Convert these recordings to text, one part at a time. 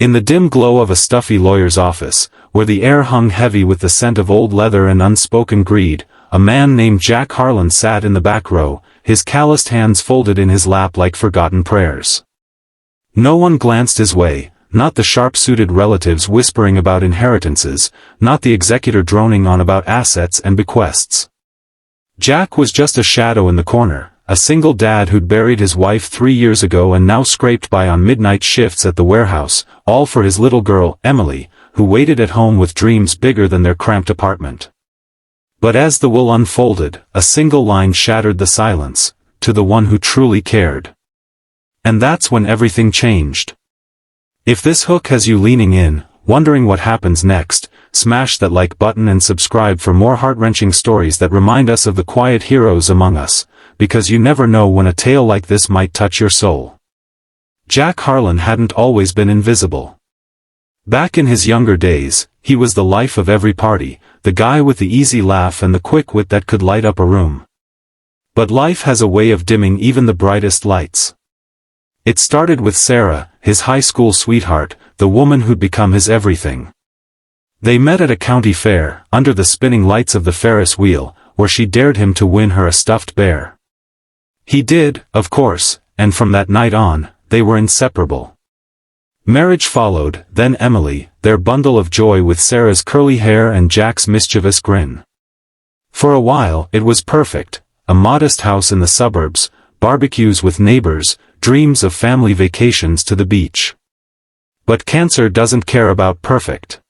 In the dim glow of a stuffy lawyer's office, where the air hung heavy with the scent of old leather and unspoken greed, a man named Jack Harlan sat in the back row, his calloused hands folded in his lap like forgotten prayers. No one glanced his way, not the sharp-suited relatives whispering about inheritances, not the executor droning on about assets and bequests. Jack was just a shadow in the corner, a single dad who'd buried his wife 3 years ago and now scraped by on midnight shifts at the warehouse, all for his little girl, Emily, who waited at home with dreams bigger than their cramped apartment. But as the will unfolded, a single line shattered the silence, to the one who truly cared. And that's when everything changed. If this hook has you leaning in, wondering what happens next, smash that like button and subscribe for more heart-wrenching stories that remind us of the quiet heroes among us, because you never know when a tale like this might touch your soul. Jack Harlan hadn't always been invisible. Back in his younger days, he was the life of every party, the guy with the easy laugh and the quick wit that could light up a room. But life has a way of dimming even the brightest lights. It started with Sarah, his high school sweetheart, the woman who'd become his everything. They met at a county fair, under the spinning lights of the Ferris wheel, where she dared him to win her a stuffed bear. He did, of course, and from that night on, they were inseparable. Marriage followed, then Emily, their bundle of joy with Sarah's curly hair and Jack's mischievous grin. For a while it was perfect, a modest house in the suburbs, barbecues with neighbors, dreams of family vacations to the beach. But cancer doesn't care about perfect.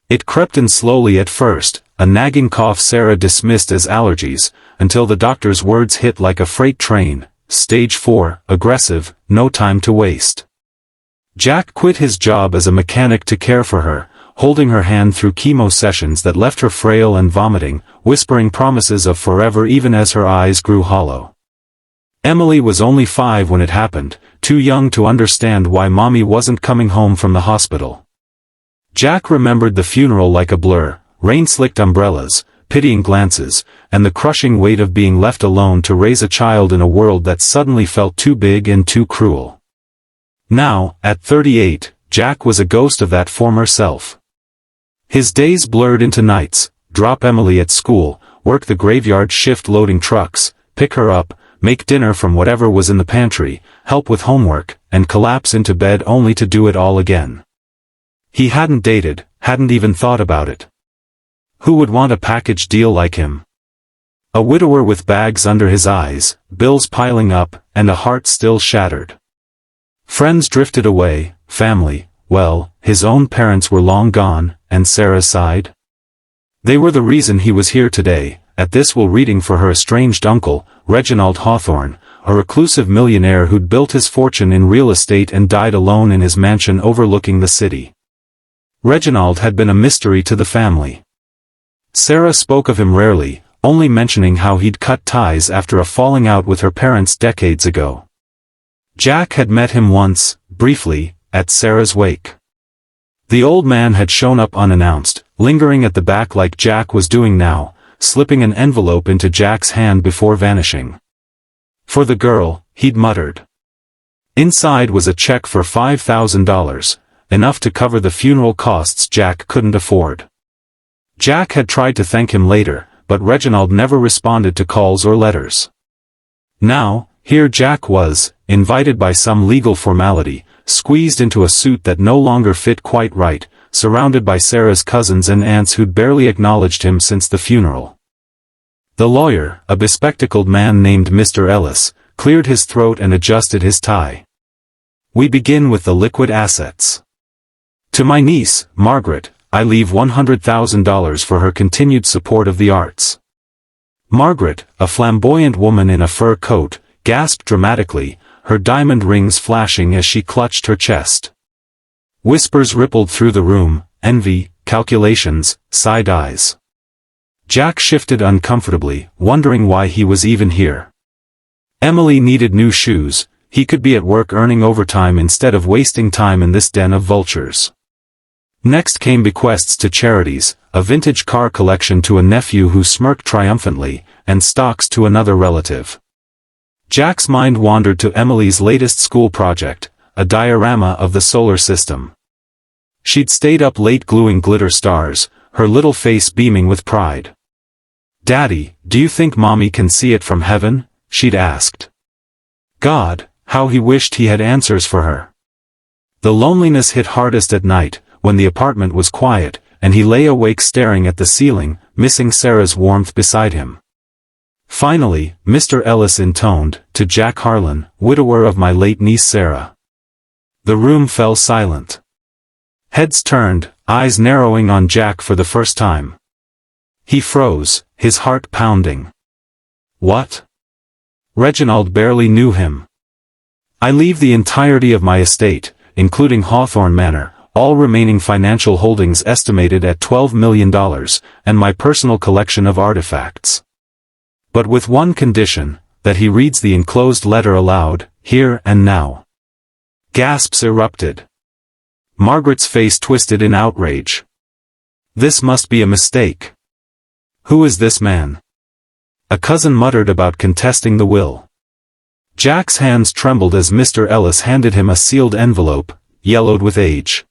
It crept in slowly at first, a nagging cough Sarah dismissed as allergies, until the doctor's words hit like a freight train, stage 4, aggressive, no time to waste. Jack quit his job as a mechanic to care for her, holding her hand through chemo sessions that left her frail and vomiting, whispering promises of forever even as her eyes grew hollow. Emily was only 5 when it happened, too young to understand why mommy wasn't coming home from the hospital. Jack remembered the funeral like a blur, rain-slicked umbrellas, pitying glances, and the crushing weight of being left alone to raise a child in a world that suddenly felt too big and too cruel. Now, at 38, Jack was a ghost of that former self. His days blurred into nights, drop Emily at school, work the graveyard shift loading trucks, pick her up, make dinner from whatever was in the pantry, help with homework, and collapse into bed only to do it all again. He hadn't dated, hadn't even thought about it. Who would want a package deal like him? A widower with bags under his eyes, bills piling up, and a heart still shattered. Friends drifted away, family, well, his own parents were long gone, and Sarah sighed. They were the reason he was here today, at this will reading for her estranged uncle, Reginald Hawthorne, a reclusive millionaire who'd built his fortune in real estate and died alone in his mansion overlooking the city. Reginald had been a mystery to the family. Sarah spoke of him rarely, only mentioning how he'd cut ties after a falling out with her parents decades ago. Jack had met him once, briefly, at Sarah's wake. The old man had shown up unannounced, lingering at the back like Jack was doing now, slipping an envelope into Jack's hand before vanishing. For the girl, he'd muttered. Inside was a check for $5,000, enough to cover the funeral costs Jack couldn't afford. Jack had tried to thank him later, but Reginald never responded to calls or letters. Now, here Jack was, invited by some legal formality, squeezed into a suit that no longer fit quite right, surrounded by Sarah's cousins and aunts who'd barely acknowledged him since the funeral. The lawyer, a bespectacled man named Mr. Ellis, cleared his throat and adjusted his tie. We begin with the liquid assets. To my niece, Margaret, I leave $100,000 for her continued support of the arts. Margaret, a flamboyant woman in a fur coat, gasped dramatically, her diamond rings flashing as she clutched her chest. Whispers rippled through the room, envy, calculations, side eyes. Jack shifted uncomfortably, wondering why he was even here. Emily needed new shoes, he could be at work earning overtime instead of wasting time in this den of vultures. Next came bequests to charities, a vintage car collection to a nephew who smirked triumphantly, and stocks to another relative. Jack's mind wandered to Emily's latest school project, a diorama of the solar system. She'd stayed up late gluing glitter stars, her little face beaming with pride. "Daddy, do you think Mommy can see it from heaven?" she'd asked. God, how he wished he had answers for her. The loneliness hit hardest at night, when the apartment was quiet, and he lay awake staring at the ceiling, missing Sarah's warmth beside him. Finally, Mr. Ellis intoned, to Jack Harlan, widower of my late niece Sarah. The room fell silent. Heads turned, eyes narrowing on Jack for the first time. He froze, his heart pounding. What? Reginald barely knew him. "I leave the entirety of my estate, including Hawthorne Manor, all remaining financial holdings estimated at $12 million, and my personal collection of artifacts. But with one condition, that he reads the enclosed letter aloud, here and now." Gasps erupted. Margaret's face twisted in outrage. This must be a mistake. Who is this man? A cousin muttered about contesting the will. Jack's hands trembled as Mr. Ellis handed him a sealed envelope, yellowed with age.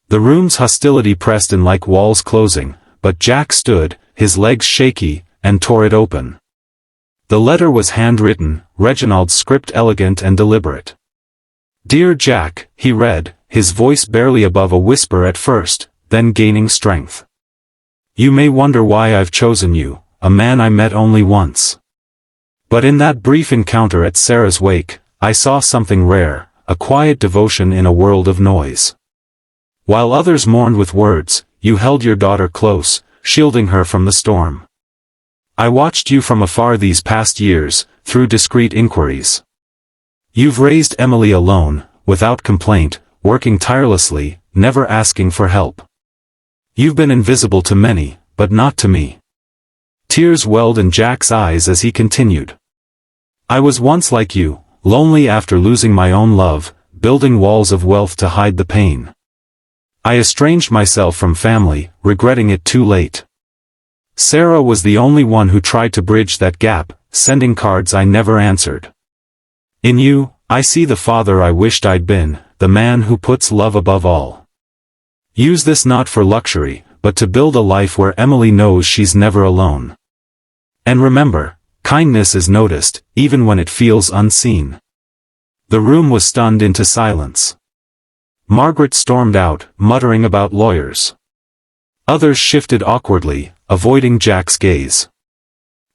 The room's hostility pressed in like walls closing, but Jack stood, his legs shaky, and tore it open. The letter was handwritten, Reginald's script elegant and deliberate. "Dear Jack," he read, his voice barely above a whisper at first, then gaining strength. "You may wonder why I've chosen you, a man I met only once. But in that brief encounter at Sarah's wake, I saw something rare, a quiet devotion in a world of noise. While others mourned with words, you held your daughter close, shielding her from the storm. I watched you from afar these past years, through discreet inquiries. You've raised Emily alone, without complaint, working tirelessly, never asking for help. You've been invisible to many, but not to me." Tears welled in Jack's eyes as he continued. "I was once like you, lonely after losing my own love, building walls of wealth to hide the pain. I estranged myself from family, regretting it too late. Sarah was the only one who tried to bridge that gap, sending cards I never answered. In you, I see the father I wished I'd been, the man who puts love above all. Use this not for luxury, but to build a life where Emily knows she's never alone. And remember, kindness is noticed, even when it feels unseen." The room was stunned into silence. Margaret stormed out, muttering about lawyers. Others shifted awkwardly, avoiding Jack's gaze.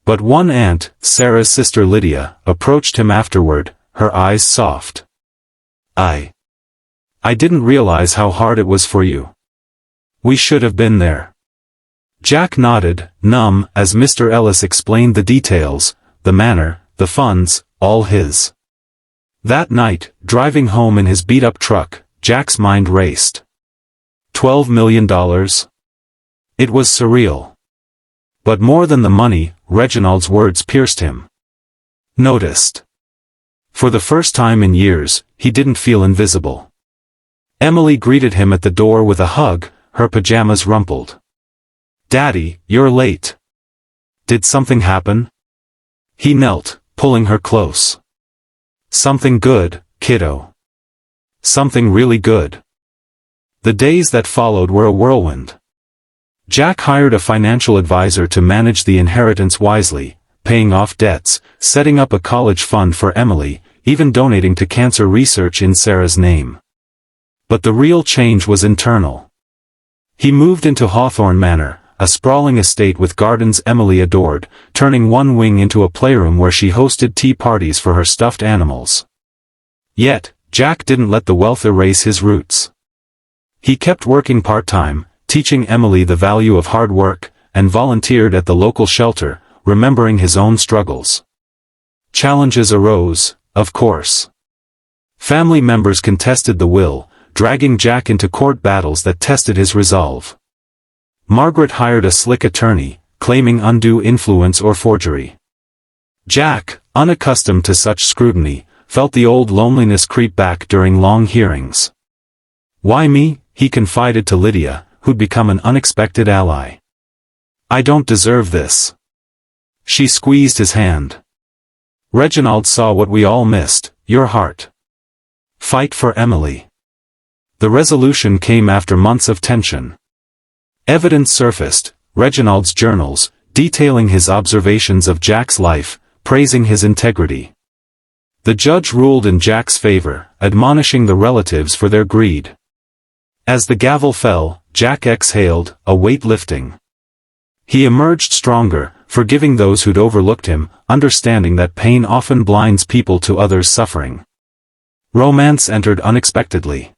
But one aunt, Sarah's sister Lydia, approached him afterward, her eyes soft. I didn't realize how hard it was for you. We should have been there." Jack nodded, numb, as Mr. Ellis explained the details, the manor, the funds, all his. That night, driving home in his beat-up truck, Jack's mind raced. $12 million? It was surreal. But more than the money, Reginald's words pierced him. Noticed. For the first time in years, he didn't feel invisible. Emily greeted him at the door with a hug, her pajamas rumpled. "Daddy, you're late. Did something happen?" He knelt, pulling her close. "Something good, kiddo. Something really good." The days that followed were a whirlwind. Jack hired a financial advisor to manage the inheritance wisely, paying off debts, setting up a college fund for Emily, even donating to cancer research in Sarah's name. But the real change was internal. He moved into Hawthorne Manor, a sprawling estate with gardens Emily adored, turning one wing into a playroom where she hosted tea parties for her stuffed animals. Yet, Jack didn't let the wealth erase his roots. He kept working part-time, teaching Emily the value of hard work, and volunteered at the local shelter, remembering his own struggles. Challenges arose, of course. Family members contested the will, dragging Jack into court battles that tested his resolve. Margaret hired a slick attorney, claiming undue influence or forgery. Jack, unaccustomed to such scrutiny, felt the old loneliness creep back during long hearings. "Why me?" he confided to Lydia, who'd become an unexpected ally. "I don't deserve this." She squeezed his hand. "Reginald saw what we all missed, your heart. Fight for Emily. The resolution came after months of tension. Evidence surfaced, Reginald's journals, detailing his observations of Jack's life, praising his integrity. The judge ruled in Jack's favor, admonishing the relatives for their greed. As the gavel fell, Jack exhaled, a weight lifting. He emerged stronger, forgiving those who'd overlooked him, understanding that pain often blinds people to others' suffering. Romance entered unexpectedly.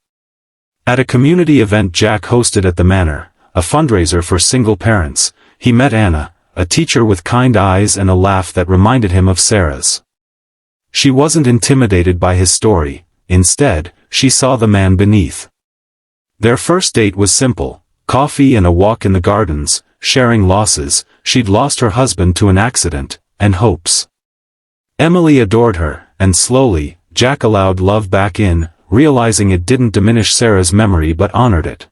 At a community event Jack hosted at the manor, a fundraiser for single parents, he met Anna, a teacher with kind eyes and a laugh that reminded him of Sarah's. She wasn't intimidated by his story, instead, she saw the man beneath. Their first date was simple, coffee and a walk in the gardens, sharing losses. She'd lost her husband to an accident, and hopes. Emily adored her, and slowly, Jack allowed love back in, realizing it didn't diminish Sarah's memory but honored it.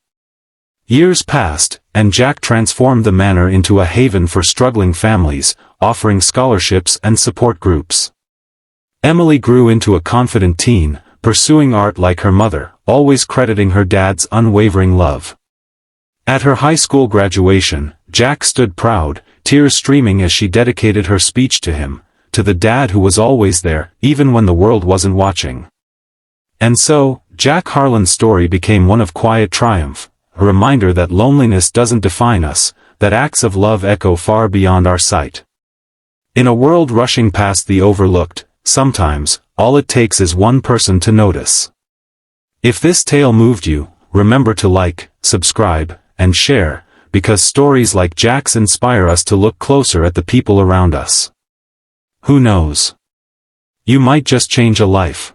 Years passed, and Jack transformed the manor into a haven for struggling families, offering scholarships and support groups. Emily grew into a confident teen, pursuing art like her mother, always crediting her dad's unwavering love. At her high school graduation, Jack stood proud, tears streaming as she dedicated her speech to him, to the dad who was always there, even when the world wasn't watching. And so, Jack Harlan's story became one of quiet triumph, a reminder that loneliness doesn't define us, that acts of love echo far beyond our sight. In a world rushing past the overlooked, sometimes, all it takes is one person to notice. If this tale moved you, remember to like, subscribe, and share, because stories like Jack's inspire us to look closer at the people around us. Who knows? You might just change a life.